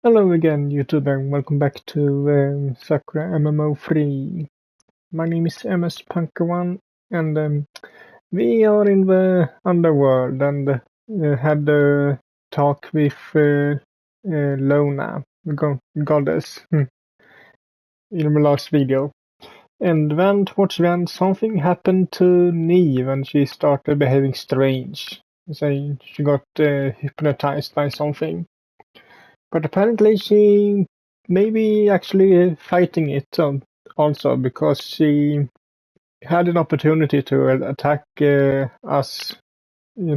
Hello again, YouTube, and welcome back to Sakura MMO 3. My name is MS-Punker1, and we are in the underworld and had a talk with Lona, the goddess, in the last video. And then, towards the end, something happened to Neve, and she started behaving strange. Saying she got hypnotized by something. But apparently she may be actually fighting it also, because she had an opportunity to attack us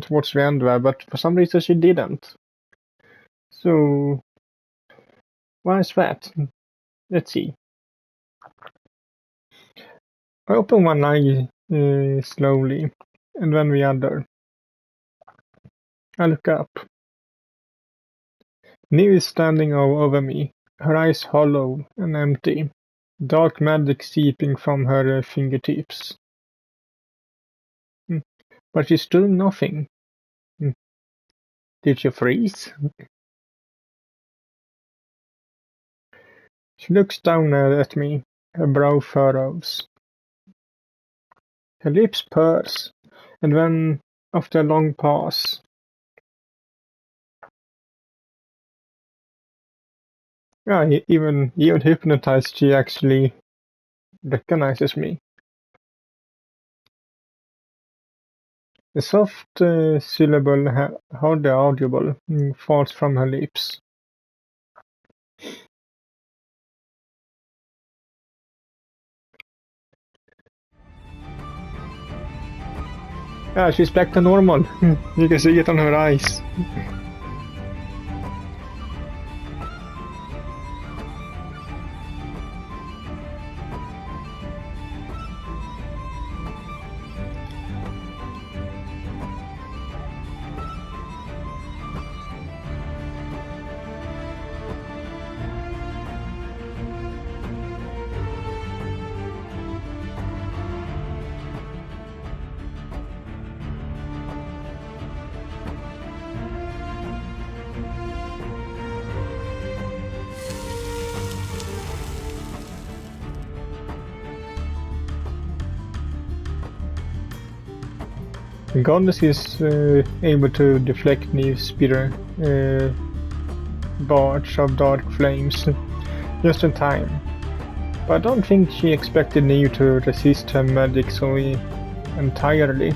towards the end there, but for some reason she didn't. So, why is that? Let's see. I open one eye slowly, and then the other. I look up. Neve is standing over me, her eyes hollow and empty, dark magic seeping from her fingertips. But she's doing nothing. Did she freeze? She looks down at me, her brow furrows. Her lips purse, and then, after a long pause, even hypnotized, she actually recognizes me. The soft syllable, hardly audible, falls from her lips. She's back to normal. You can see it on her eyes. The goddess is able to deflect Neve's spear barge of dark flames just in time, but I don't think she expected Neve to resist her magic so entirely.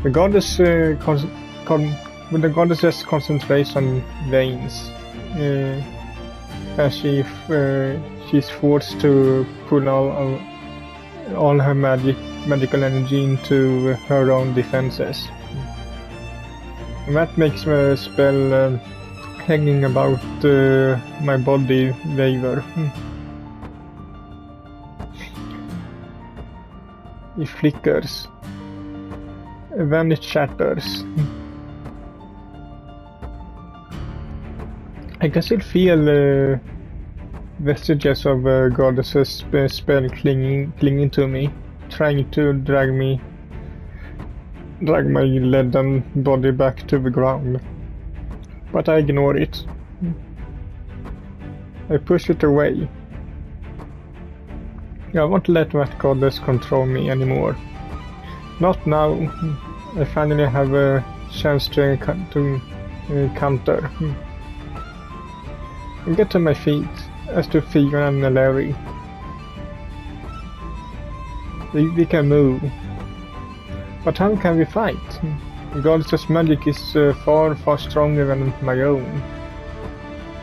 The goddess the goddess concentrates on veins as she's forced to pull all her magical energy into her own defenses. And that makes the spell hanging about my body waver. It flickers, then it shatters. I can still feel vestiges of goddess's spell clinging to me, trying to drag my leaden body back to the ground. But I ignore it. I push it away. I won't let that goddess control me anymore. Not now. I finally have a chance to counter. I get to my feet, as do Fiona and Larry. We can move. But how can we fight? The goddess's magic is far stronger than my own.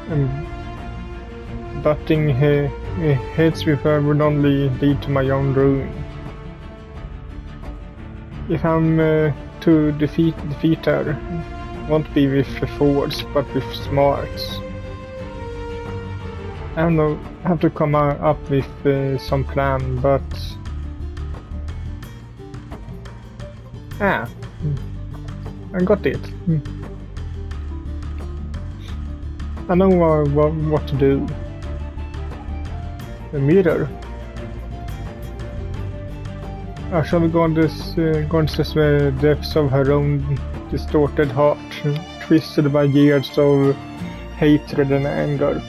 And butting heads with her would only lead to my own ruin. If I'm to defeat her, won't be with force, but with smarts. I don't know, have to come up with some plan, but I got it. I know what to do. The mirror. Shall we go into the depths of her own distorted heart, twisted by years of hatred and anger.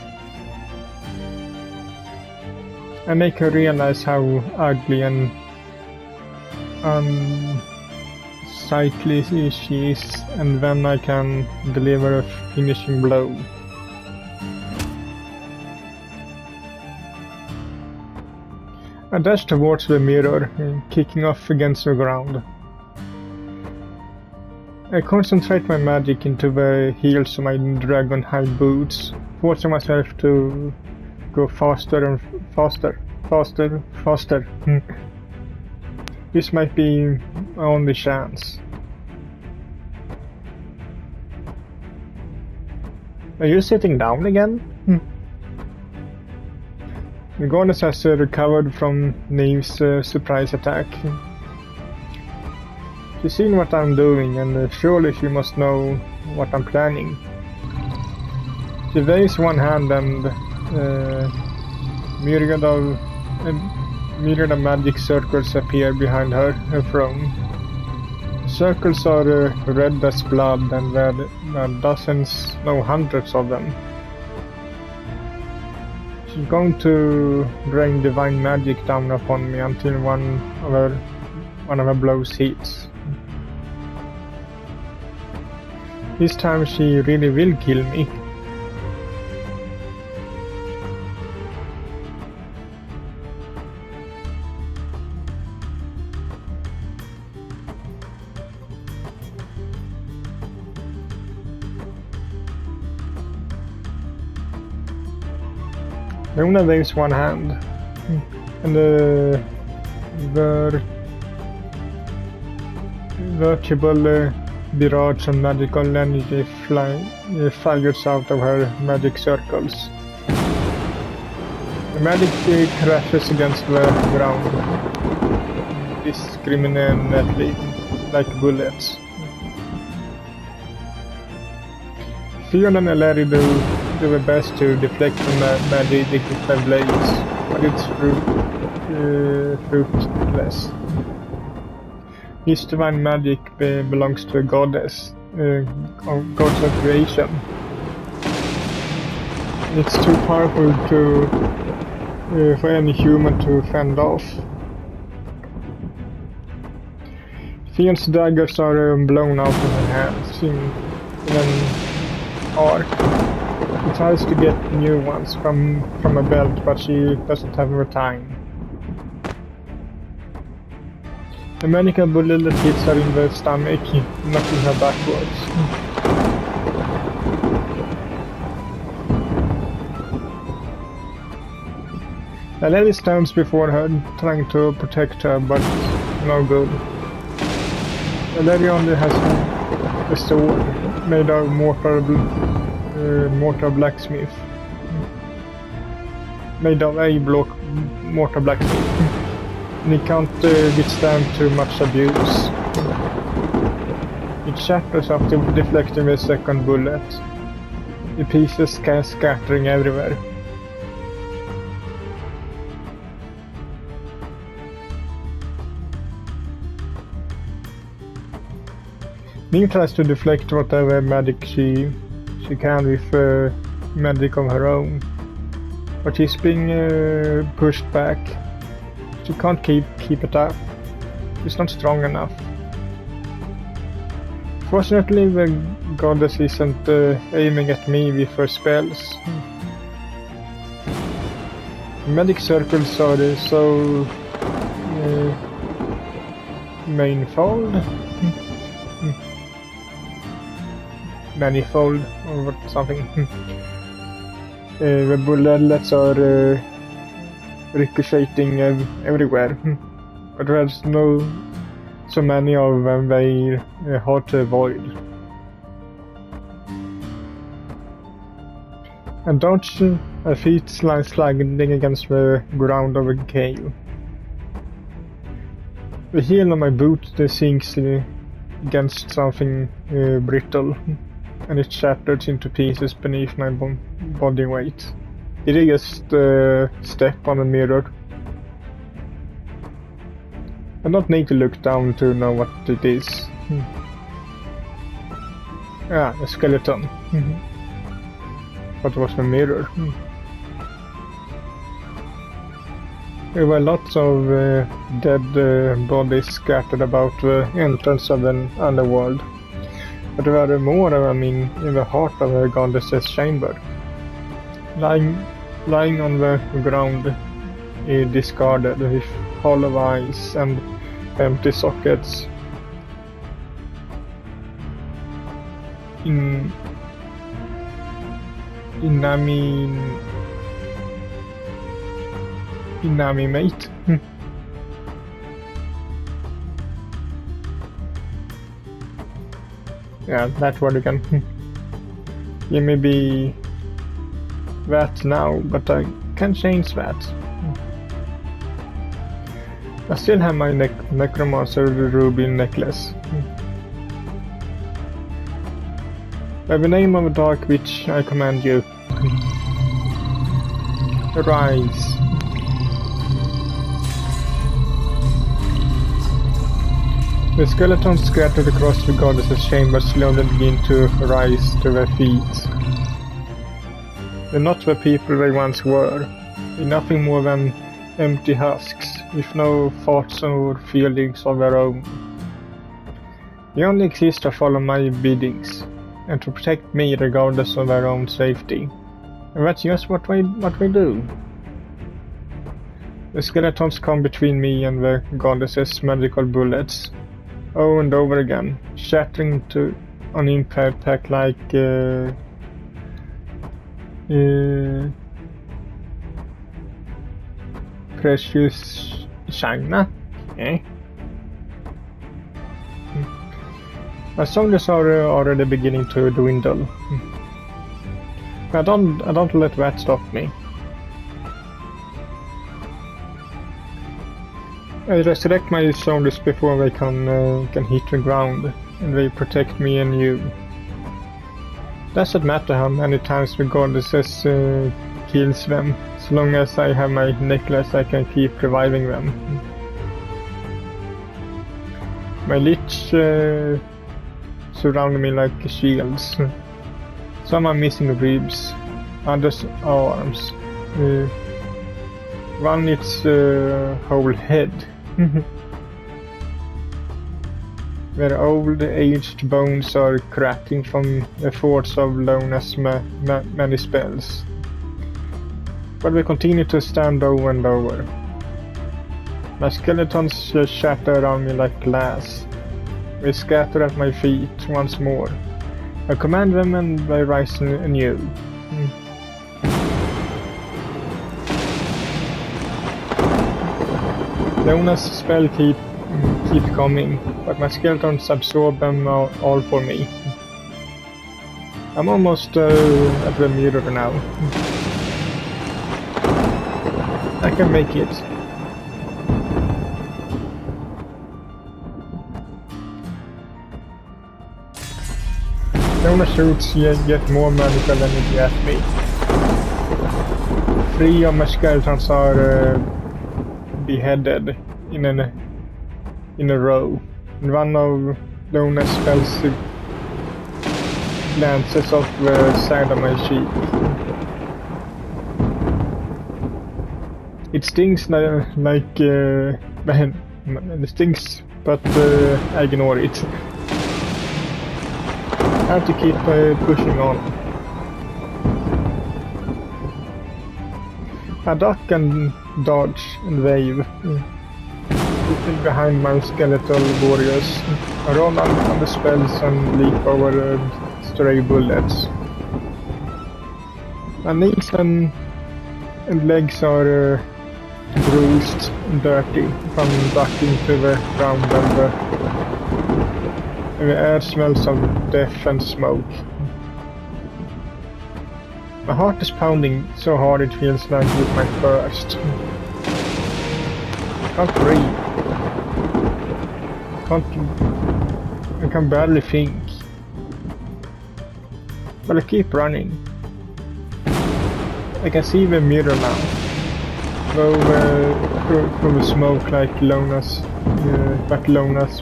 I make her realize how ugly and unsightly she is, and then I can deliver a finishing blow. I dash towards the mirror, kicking off against the ground. I concentrate my magic into the heels of my dragon high boots, forcing myself to go faster and faster. This might be my only chance. Are you sitting down again? The goddess has recovered from Neve's surprise attack. She's seen what I'm doing, and surely she must know what I'm planning. She waves one hand and myriad of magic circles appear behind her throne. Circles are red as blood, and there are dozens, no hundreds of them. She's going to rain divine magic down upon me until one of her blows hits. This time she really will kill me. Luna waves one hand, and the vertible barrage of magical energy fires out of her magic circles. The magic crashes against the ground, discriminately, like bullets. Fiona and Larry do their best to deflect from the magic blades, but it's fruitless. This divine magic belongs to a goddess, goddess of creation. It's too powerful for any human to fend off. Fion's daggers are blown out of her hands in an arc. She tries to get new ones from a belt, but she doesn't have the time. The medical bullet hits her in the stomach, knocking her backwards. A lady stands before her, trying to protect her, but no good. The lady only has a sword made of mortar blacksmith. Made of a mortar blacksmith. And he can't withstand too much abuse. It shatters after deflecting the second bullet. The pieces scattering everywhere. Ning tries to deflect whatever magic she can with magic of her own, but she's being pushed back. She can't keep it up. She's not strong enough. Fortunately, the goddess isn't aiming at me with her spells. Magic circles are so manifold, or something. The bullets are ricocheting everywhere, but there's so many of them they're hard to avoid. And dodge her feet sliding against the ground of a cave. The heel of my boot sinks against something brittle, and it shatters into pieces beneath my body weight. Did I just step on a mirror? I don't need to look down to know what it is. Yeah, a skeleton. But it was a mirror. There were lots of dead bodies scattered about the entrance of an underworld. But there were more of them in the heart of the goddess's chamber. Lying on the ground, discarded, with hollow eyes and empty sockets. Inanimate. Yeah, that word again. Yeah, maybe that now, but I can change that. I still have my necromancer ruby necklace. By the name of a dark witch, I command you. Arise. The skeletons scattered across the goddess's chamber slowly begin to rise to their feet. They're not the people they once were. They're nothing more than empty husks, with no thoughts or feelings of their own. They only exist to follow my biddings, and to protect me regardless of their own safety. And that's just what we do. The skeletons come between me and the goddess's magical bullets, over and over again, shattering on impact like precious china. Okay. My soldiers are already beginning to dwindle. I don't let that stop me. I resurrect my soldiers before they can hit the ground, and they protect me and you. Doesn't matter how many times the goddesses kills them. As long as I have my necklace, I can keep reviving them. My lich surround me like shields. Some are missing ribs, others are arms. One its whole head. Their old aged bones are cracking from the force of Lona's many spells. But they continue to stand over and over. My skeletons shatter around me like glass. They scatter at my feet once more. I command them and they rise anew. Lona's spell keep coming, but my skeletons absorb them all for me. I'm almost at the mirror now. I can make it. Lona shoots yet more magical energy at me. 3 of my skeletons are beheaded in a row, and one of Lona's spells glances off the side of my cheek. It stings like it stings, but I ignore it. I have to keep pushing on. I duck and dodge and wave. Keeping behind my skeletal warriors. I roll on the spells and leap over stray bullets. My knees and legs are bruised and dirty from ducking to the ground, and the air smells of death and smoke. My heart is pounding so hard it feels like it might burst. I can't breathe. I can barely think. But I keep running. I can see the mirror now. Though through the smoke like Lona's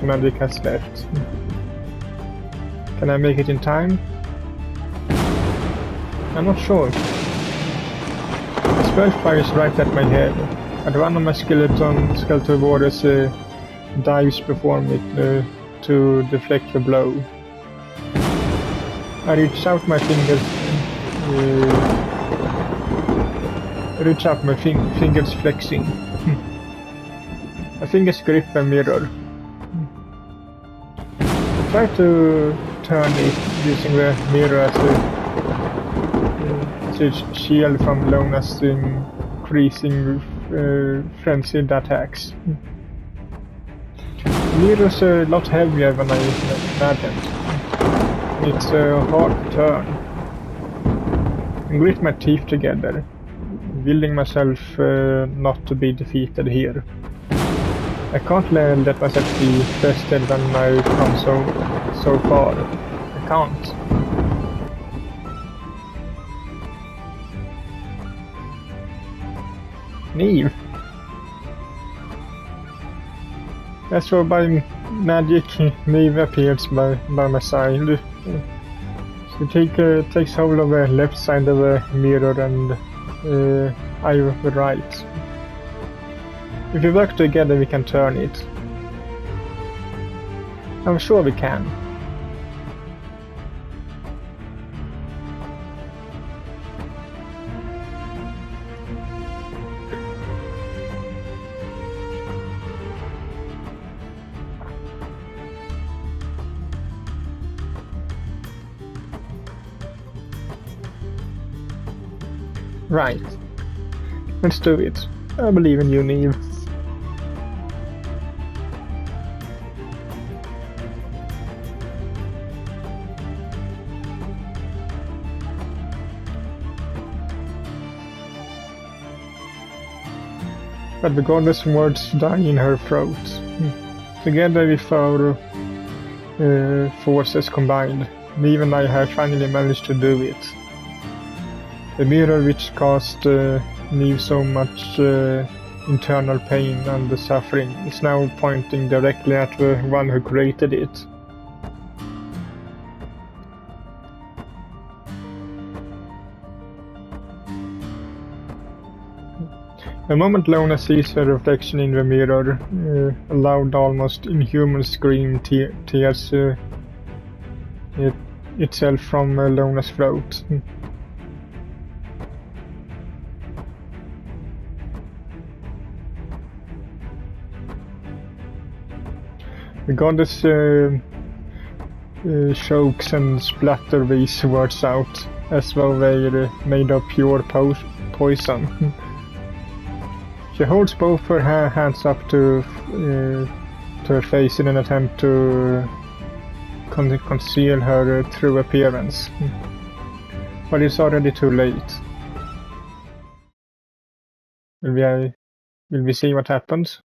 magic has left. Can I make it in time? I'm not sure. The spellfire is right at my head, but one of my skeletal warriors dives before me to deflect the blow. I reach out my fingers flexing. My fingers grip a mirror. I try to turn it using the mirror as a shield from Lona's increasing frenzied attacks. The mirror's a lot heavier than I imagined. It's hard to turn. I grit my teeth together, willing myself not to be defeated here. I can't let myself be bested when I've come so far. I can't. Neve. As for by magic, Neve appears by my side. She takes hold of the left side of the mirror and I of the right. If we work together, we can turn it. I'm sure we can. Right. Let's do it. I believe in you, Neve. But the goddess' words die in her throat. Together with our forces combined, Neve and I have finally managed to do it. The mirror which caused Neve so much internal pain and suffering is now pointing directly at the one who created it. The moment Lona sees her reflection in the mirror, a loud, almost inhuman scream tears itself from Lona's throat. The goddess chokes and splatters these words out, as though they're made of pure poison. She holds both her hands up to her face in an attempt to conceal her true appearance. But it's already too late. Will we see what happens?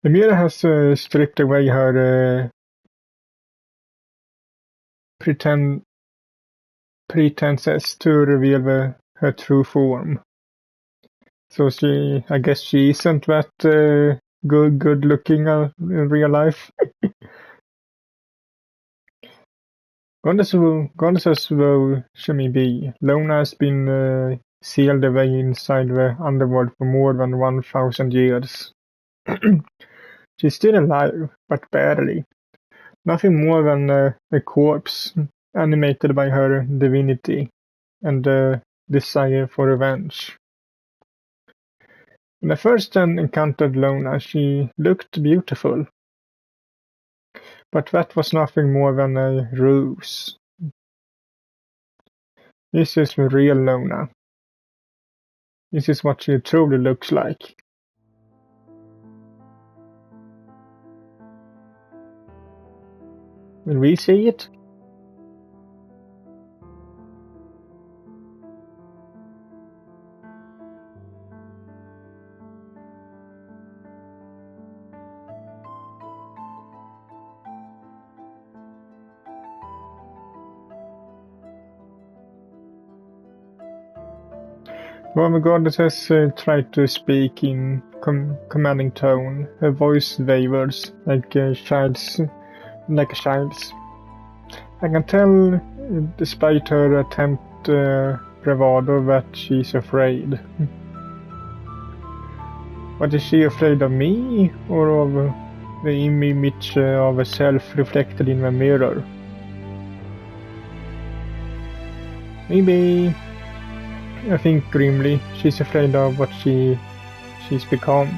The mirror has stripped away her pretenses to reveal her true form. So I guess she isn't that good looking in real life. Goddesses though she may be, Lona has been sealed away inside the underworld for more than 1,000 years. She's still alive, but barely. Nothing more than a corpse, animated by her divinity and desire for revenge. When I first encountered Lona, she looked beautiful. But that was nothing more than a ruse. This is the real Lona. This is what she truly looks like. Will we see it? Well, the goddess tried to speak in commanding tone. Her voice wavers like a child's like a child's. I can tell, despite her attempt bravado, that she's afraid. But is she afraid of me, or of the image of herself reflected in the mirror? Maybe, I think grimly, she's afraid of what she's become.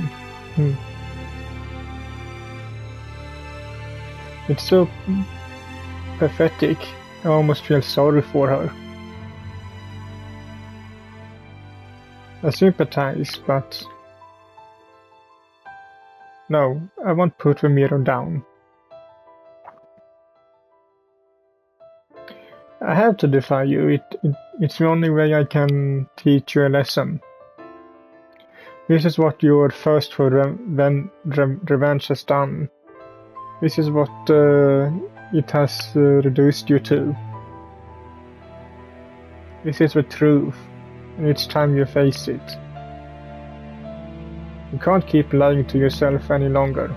It's so pathetic. I almost feel sorry for her. I sympathize, but no, I won't put the mirror down. I have to defy you. It's the only way I can teach you a lesson. This is what your thirst for revenge has done. This is what it has reduced you to. This is the truth, and it's time you face it. You can't keep lying to yourself any longer.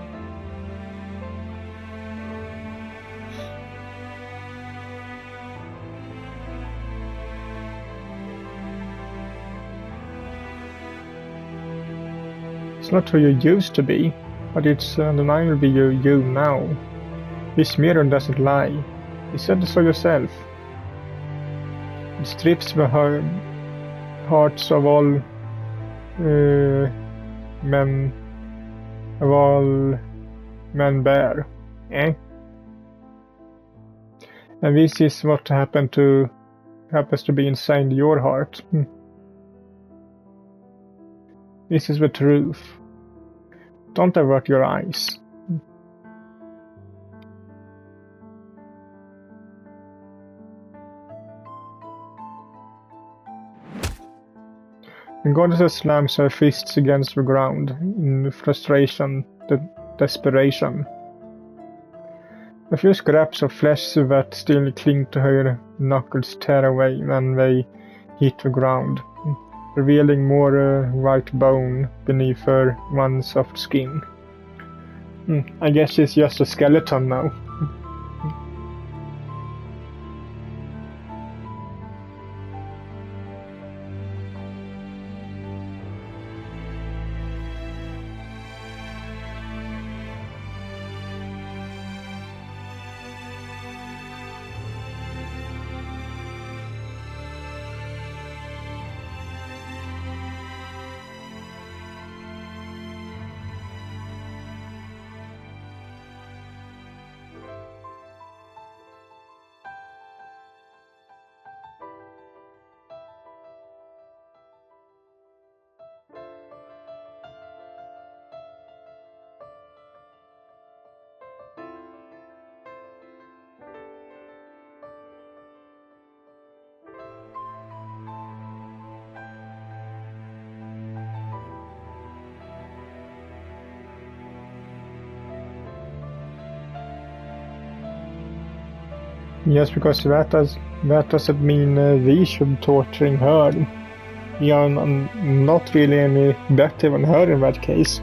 It's not who you used to be, but it's undeniably you now. This mirror doesn't lie. You said so yourself. It strips the hearts of all men bear. Eh? And this is what happens to be inside your heart. This is the truth. Don't avert your eyes. The goddess slams her fists against the ground in frustration, desperation. A few scraps of flesh that still cling to her knuckles tear away when they hit the ground, revealing more white bone beneath her one soft skin. I guess she's just a skeleton now. Just because that doesn't mean we should torturing her. We are not really any better than her in that case.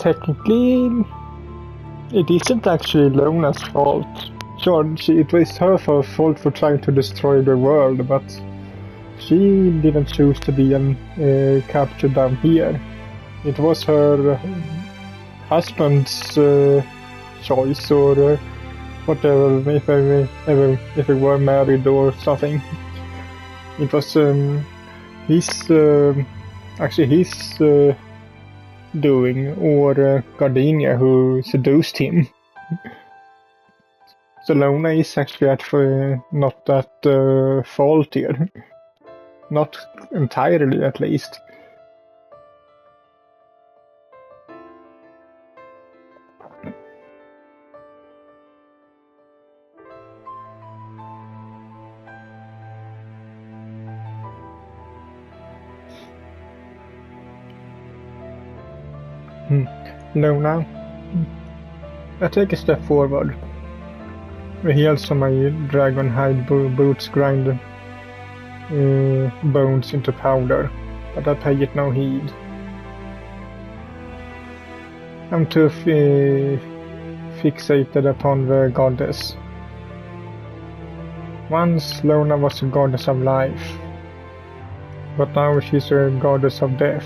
technically, it isn't actually Lona's fault. Sure, it was her fault for trying to destroy the world, but she didn't choose to be captured down here. It was her husband's choice, or whatever, if they were married or something. It was his doing, or Gardenia who seduced him. So Lona is actually not at fault here. Not entirely, at least. Lona, I take a step forward. The heels of my dragon hide boots grind bones into powder, but I pay it no heed. I'm too fixated upon the goddess. Once Lona was a goddess of life, but now she's a goddess of death.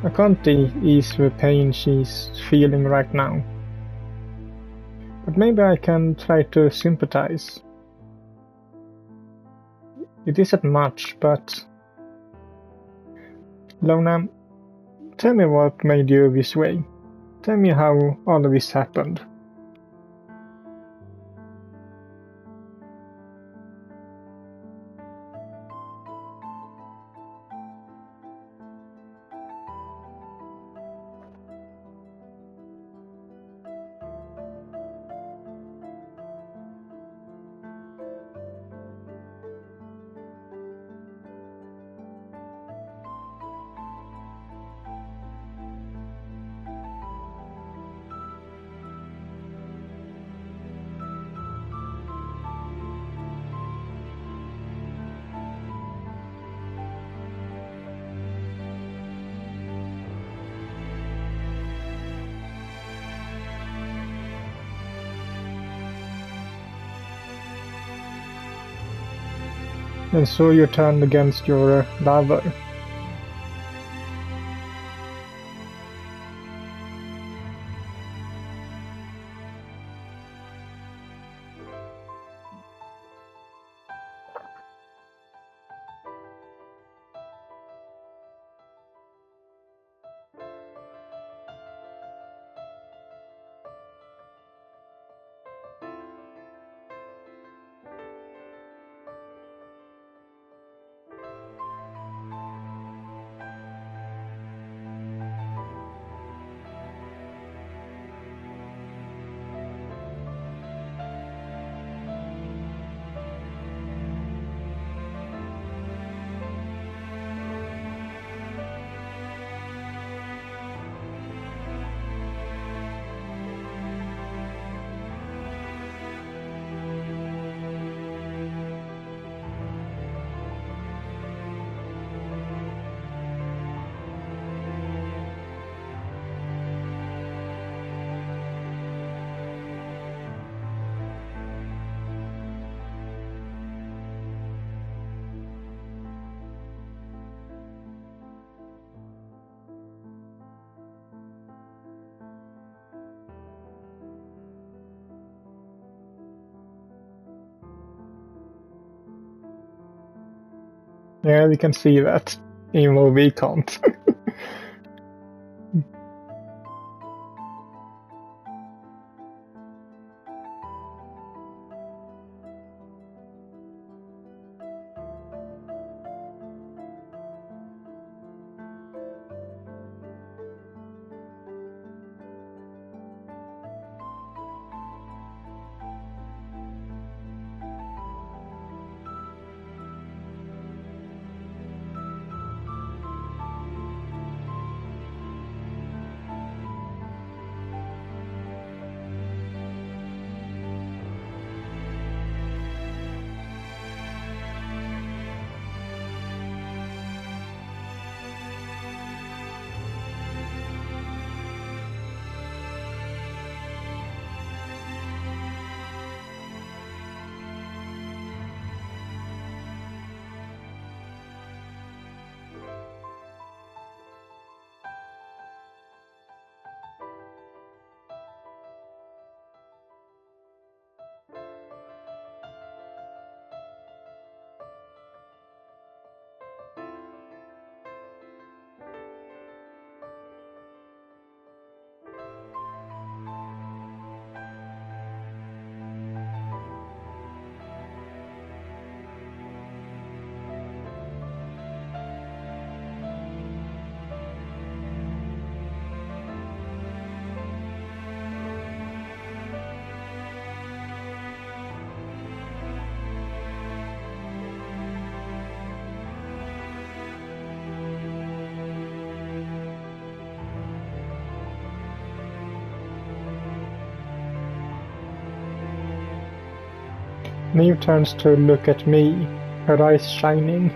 I can't ease the pain she's feeling right now. But maybe I can try to sympathize. It isn't much, but... Lona, tell me what made you this way. Tell me how all of this happened. And so you turned against your lover. Yeah, we can see that, even though we can't. Neve turns to look at me, her eyes shining.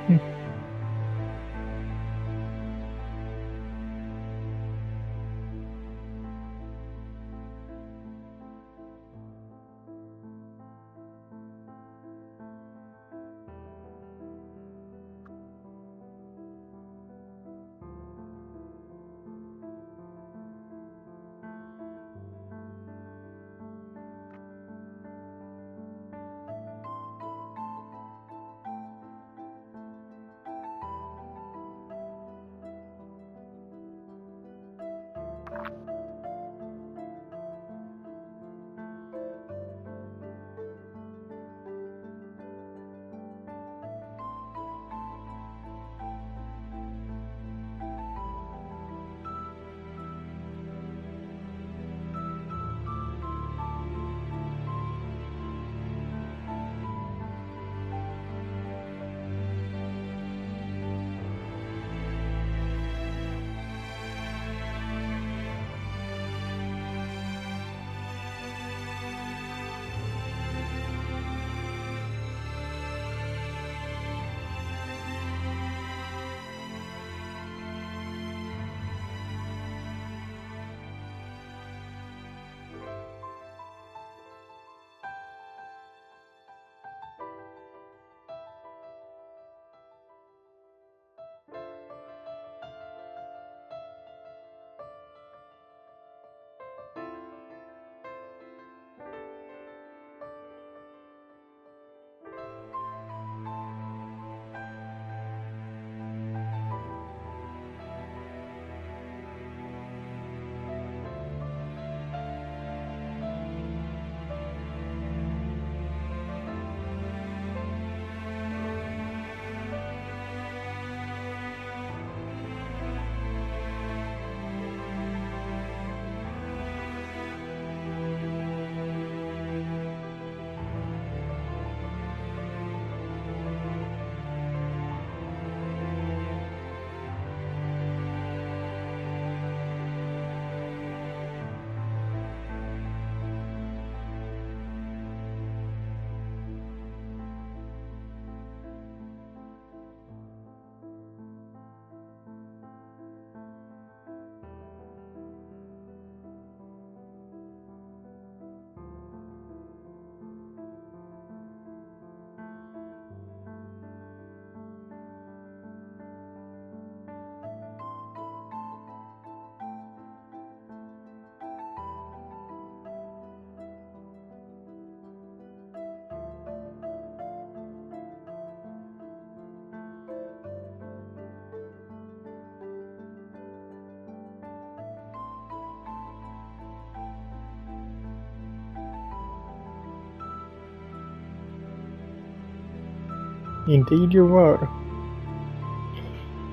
Indeed you were.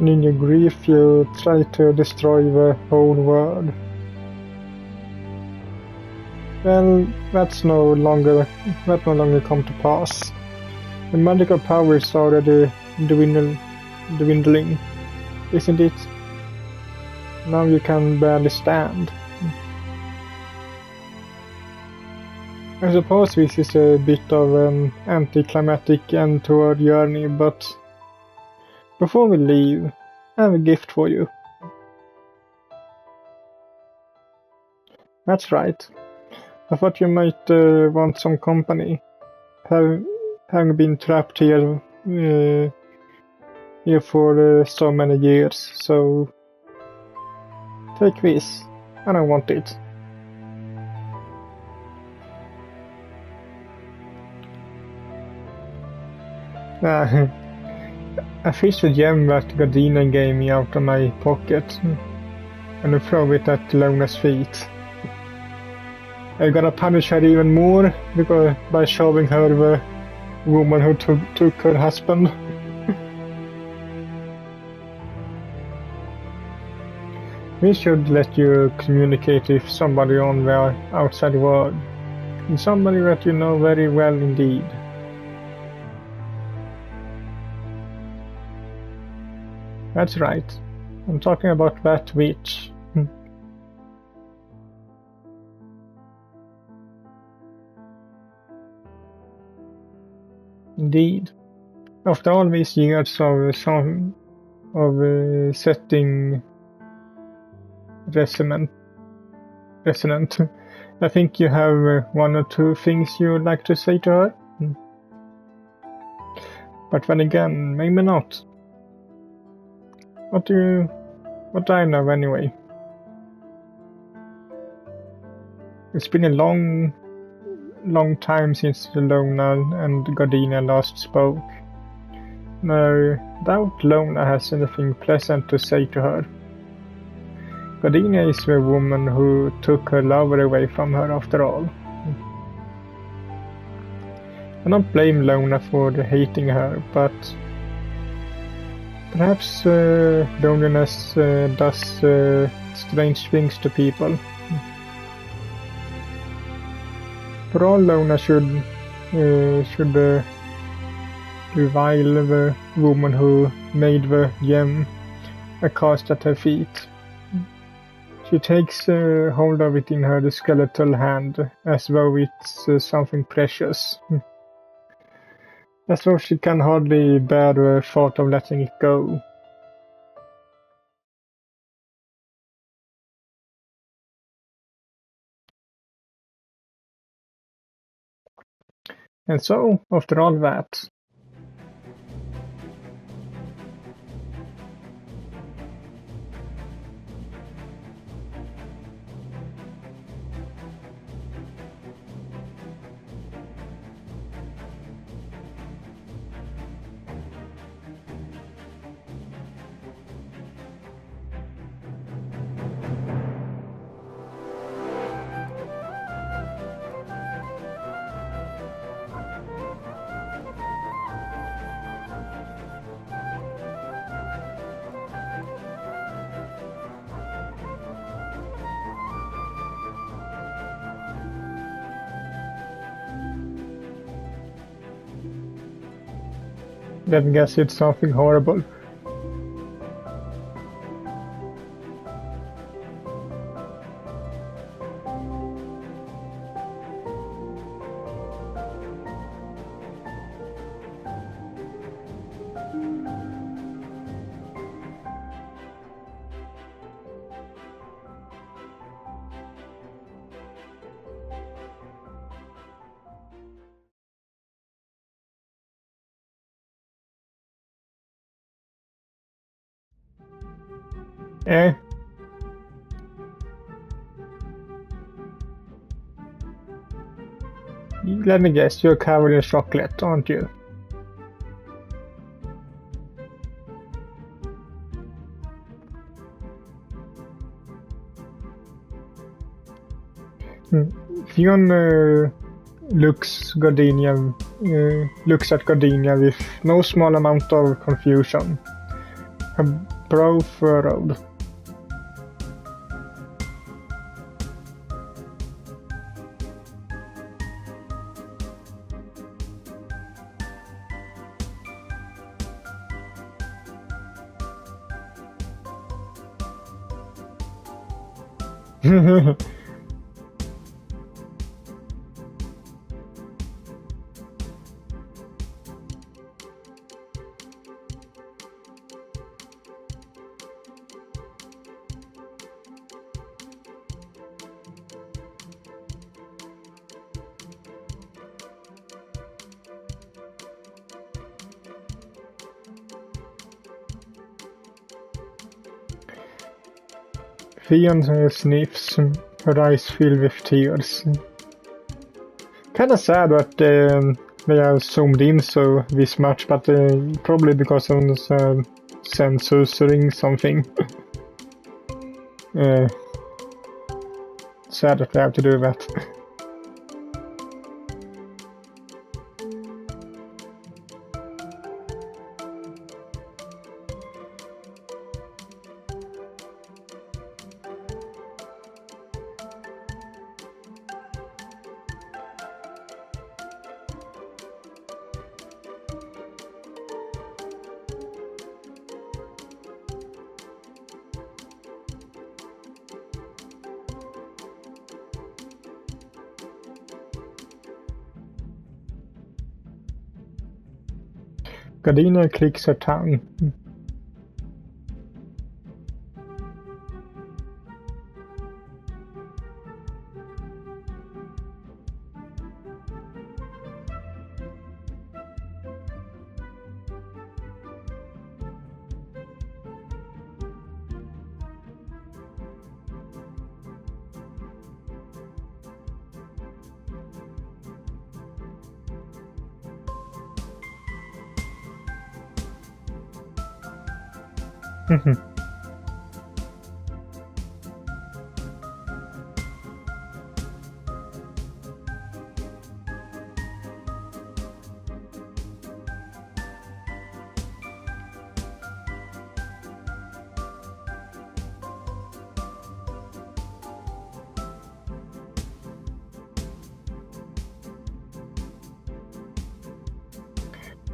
And in your grief you tried to destroy the whole world. Well, that no longer come to pass. The magical power is already dwindling, isn't it? Now you can barely stand. I suppose this is a bit of an anticlimactic end to our journey, but before we leave, I have a gift for you. That's right. I thought you might want some company, having been trapped here for so many years, so take this, and I want it. I fished the gem that Gardena gave me out of my pocket, and I throw it at Lona's feet. I'm gonna punish her even more by showing her the woman who took her husband. We should let you communicate with somebody on the outside world, and somebody that you know very well indeed. That's right. I'm talking about that witch. Indeed. After all these years of setting resonant, I think you have one or two things you would like to say to her. But then again, maybe not. What do I know anyway? It's been a long time since Lona and Gardenia last spoke. No doubt Lona has anything pleasant to say to her. Gardenia is the woman who took her lover away from her after all. I don't blame Lona for hating her, but perhaps loneliness does strange things to people. For all, Lona should revile the woman who made the gem a cast at her feet. She takes hold of it in her skeletal hand, as though it's something precious. As though she can hardly bear the thought of letting it go. And so, after all that, then guess it's something horrible. Eh? Let me guess, you're covered in chocolate, aren't you? Theon looks at Gardenia with no small amount of confusion. Her brow furrowed. Theon sniffs, her eyes fill with tears. Kinda sad that they are zoomed in so this much, but probably because of censoring something. Sad that they have to do that. Gardenia clicks her tongue.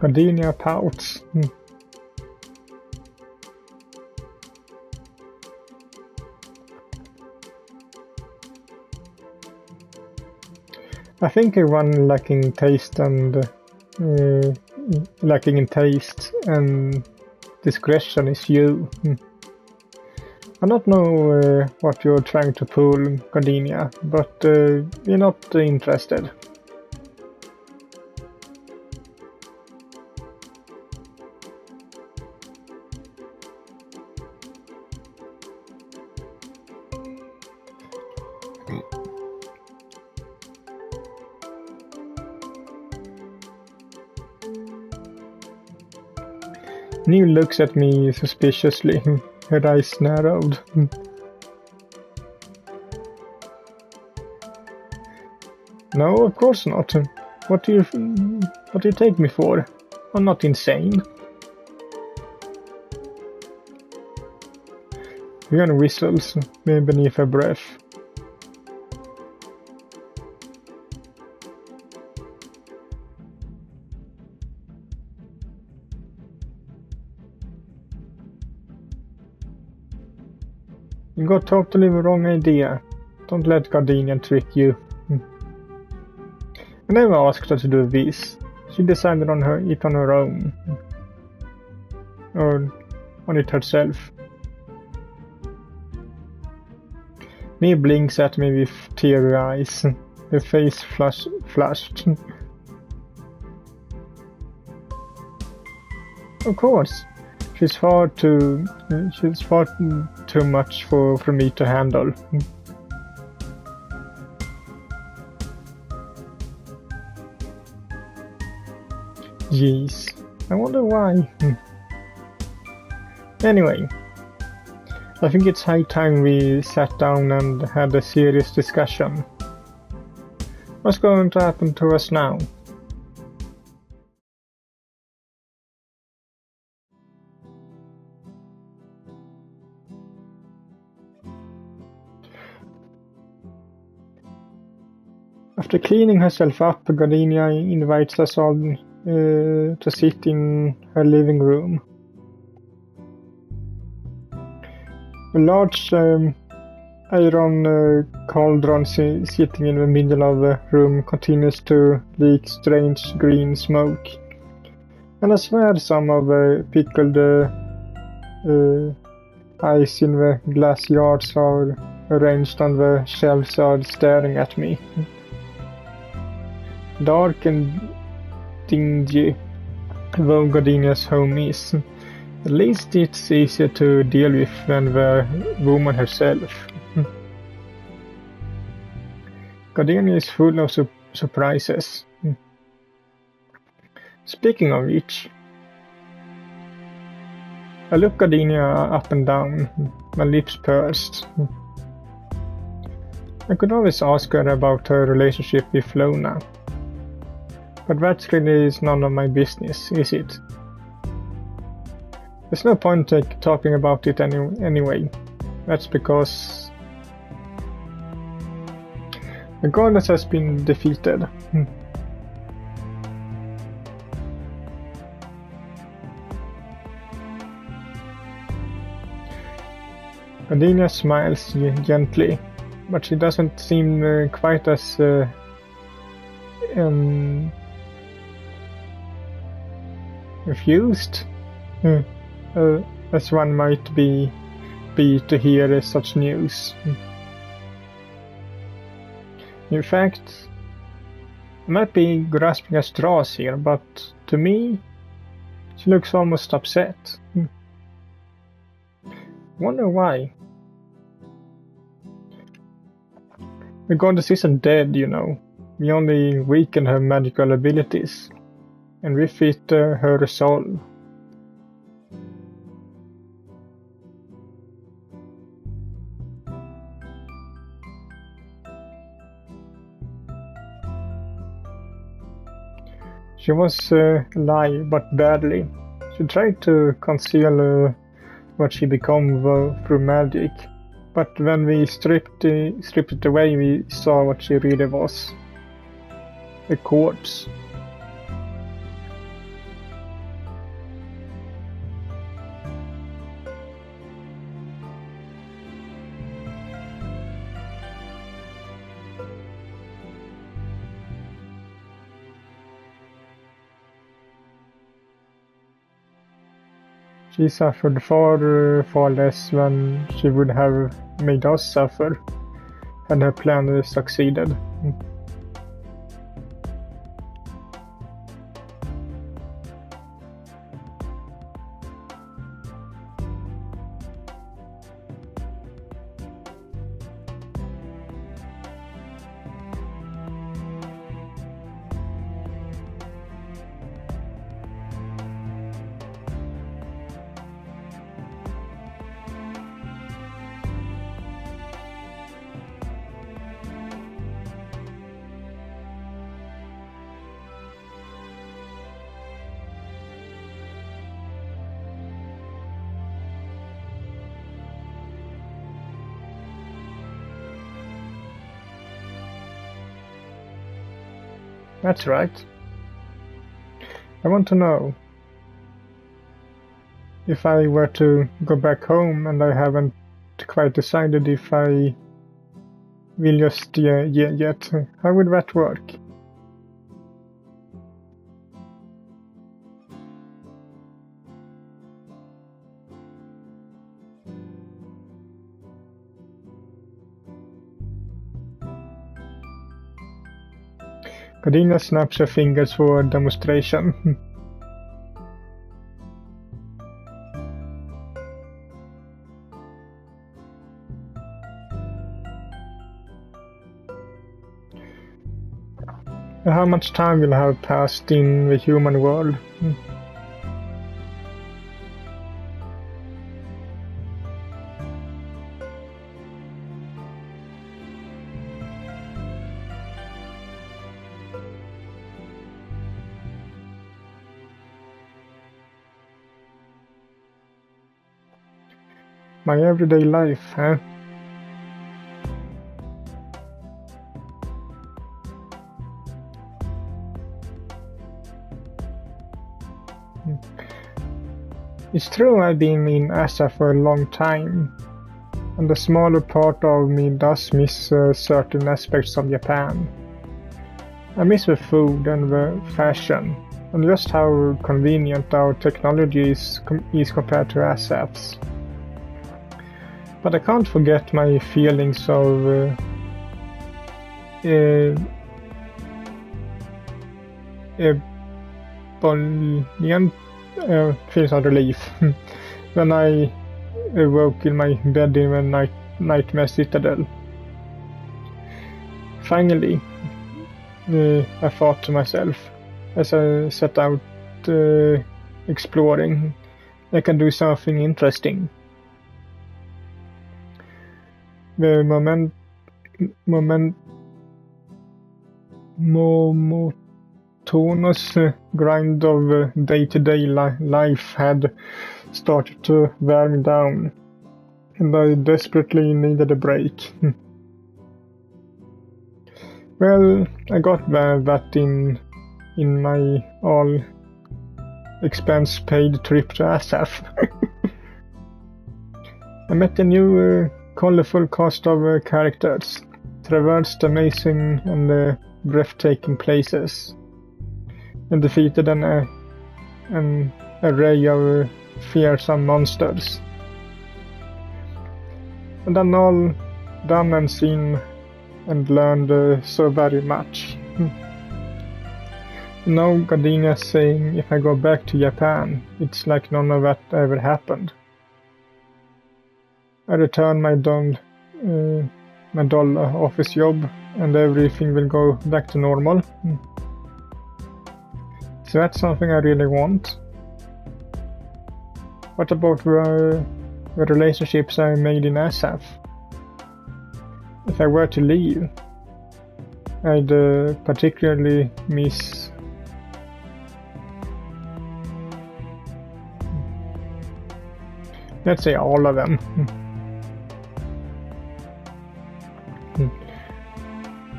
Gardenia pouts. I think everyone lacking in taste and discretion is you. I don't know what you're trying to pull, Gardenia, but we're not interested. Neil looks at me suspiciously, her eyes narrowed. No, of course not. What do you take me for? I'm not insane. Rian whistles beneath her breath. You got totally the wrong idea. Don't let Gardenia trick you. I never asked her to do this. She decided on it on her own. Or on it herself. Mia blinks at me with teary eyes. Her face flushed. Of course. She's far too much for me to handle. Jeez, I wonder why. Anyway, I think it's high time we sat down and had a serious discussion. What's going to happen to us now? After cleaning herself up, Gardenia invites us all to sit in her living room. A large iron cauldron sitting in the middle of the room continues to leak strange green smoke. And I swear some of the pickled ice in the glass yards are arranged on the shelves are staring at me. Dark and dingy, though Gardenia's home is, at least it's easier to deal with than the woman herself. Gardenia is full of surprises. Speaking of which, I look Gardenia up and down, my lips pursed. I could always ask her about her relationship with Lona. But that really is none of my business, is it? There's no point talking about it anyway. That's because the goddess has been defeated. Gardenia smiles gently, but she doesn't seem quite as Refused? As one might be to hear such news. In fact, I might be grasping at straws here, but to me, she looks almost upset. Wonder why. The goddess isn't dead, you know. We only weaken her magical abilities, and we fit her resolve. She was alive, but badly. She tried to conceal what she became through magic, but when we stripped it away, we saw what she really was. A corpse. She suffered far less than she would have made us suffer, had her plan succeeded. That's right. I want to know, if I were to go back home and I haven't quite decided if I will just yet, how would that work? Cordelia snaps her fingers for a demonstration. How much time will have passed in the human world? My everyday life, huh? It's true I've been in Asa for a long time, and the smaller part of me does miss certain aspects of Japan. I miss the food and the fashion, and just how convenient our technology is compared to ASAP's. But I can't forget my feelings of ebullient feelings of relief when I awoke in my bed in the nightmare citadel. Finally, I thought to myself, as I set out exploring, I can do something interesting. The monotonous grind of day-to-day life had started to wear me down, and I desperately needed a break. Well, I got that in my all-expense-paid trip to Asaf. I met a new colorful cast of characters, traversed amazing and breathtaking places, and defeated an an array of fearsome monsters. And then all done and seen and learned so very much. Now Gardenia's saying if I go back to Japan, it's like none of that ever happened. I return my dull office job and everything will go back to normal. So that's something I really want. What about the relationships I made in SF? If I were to leave, I'd particularly miss... let's say all of them.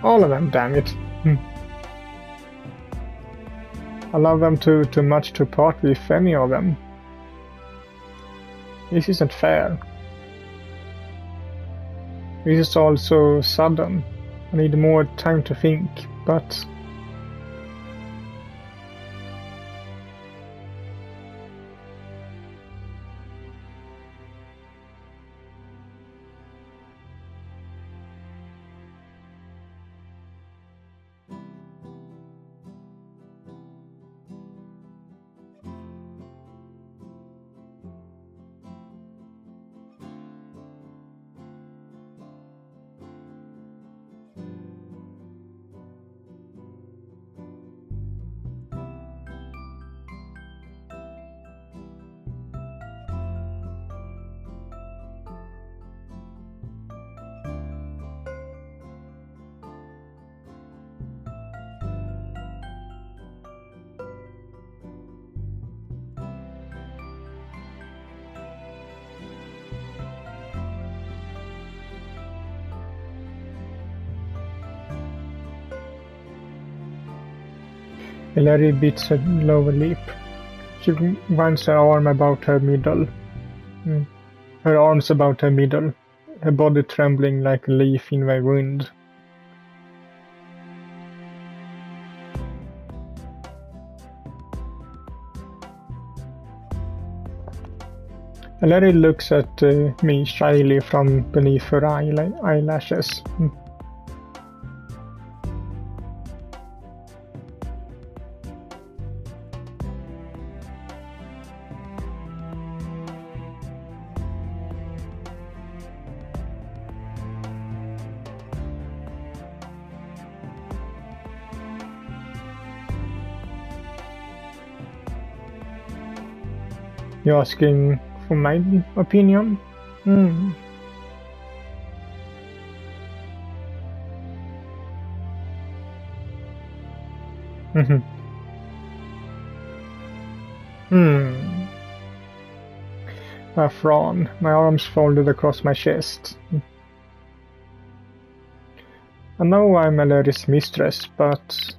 All of them, damn it. I love them too much to part with any of them. This isn't fair. This is all so sudden. I need more time to think, but... Larry beats her lower lip. She winds her arm about her middle. Her arms about her middle. Her body trembling like a leaf in the wind. Larry looks at me shyly from beneath her eyelashes. You're asking for my opinion? I frown, my arms folded across my chest. I know I'm Larry's mistress, but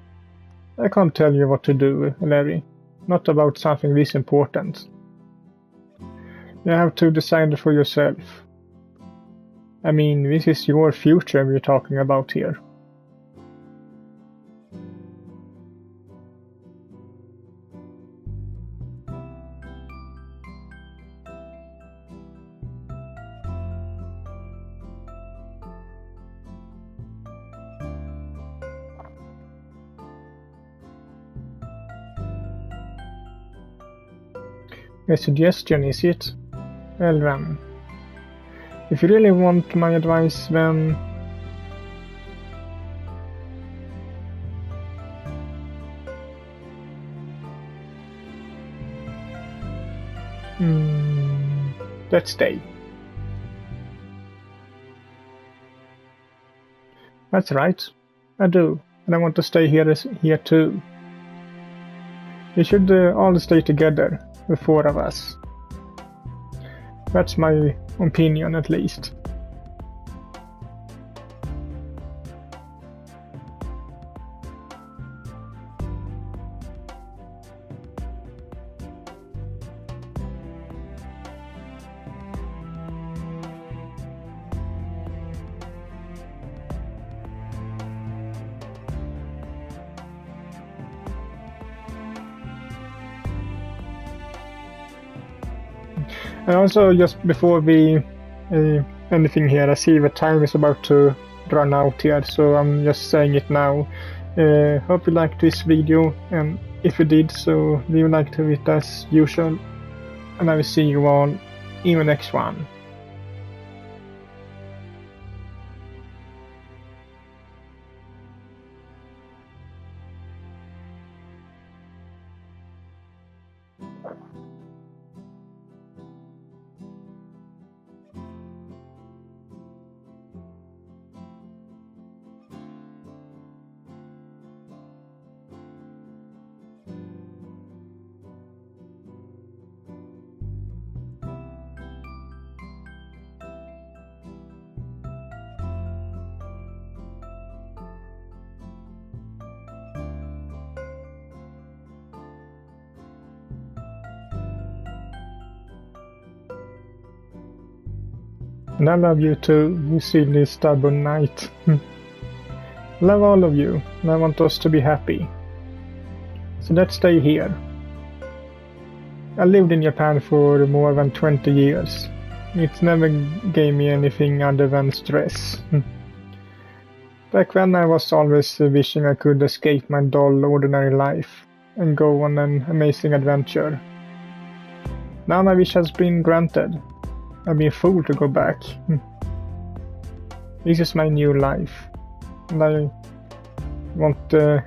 I can't tell you what to do, Larry. Not about something this important. You have to decide for yourself. I mean, this is your future we're talking about here. A suggestion, is it? Well then, if you really want my advice, then... let's stay. That's right, I do, and I want to stay here too. We should all stay together, the four of us. That's my opinion, at least. And also, just before we anything here, I see the time is about to run out here, so I'm just saying it now. Hope you liked this video, and if you did, so leave a like to it as usual, and I will see you all in the next one. And I love you too, you silly stubborn knight. Love all of you, and I want us to be happy. So let's stay here. I lived in Japan for more than 20 years. It never gave me anything other than stress. Back then I was always wishing I could escape my dull, ordinary life and go on an amazing adventure. Now my wish has been granted. I've been fooled to go back. This is my new life, and I want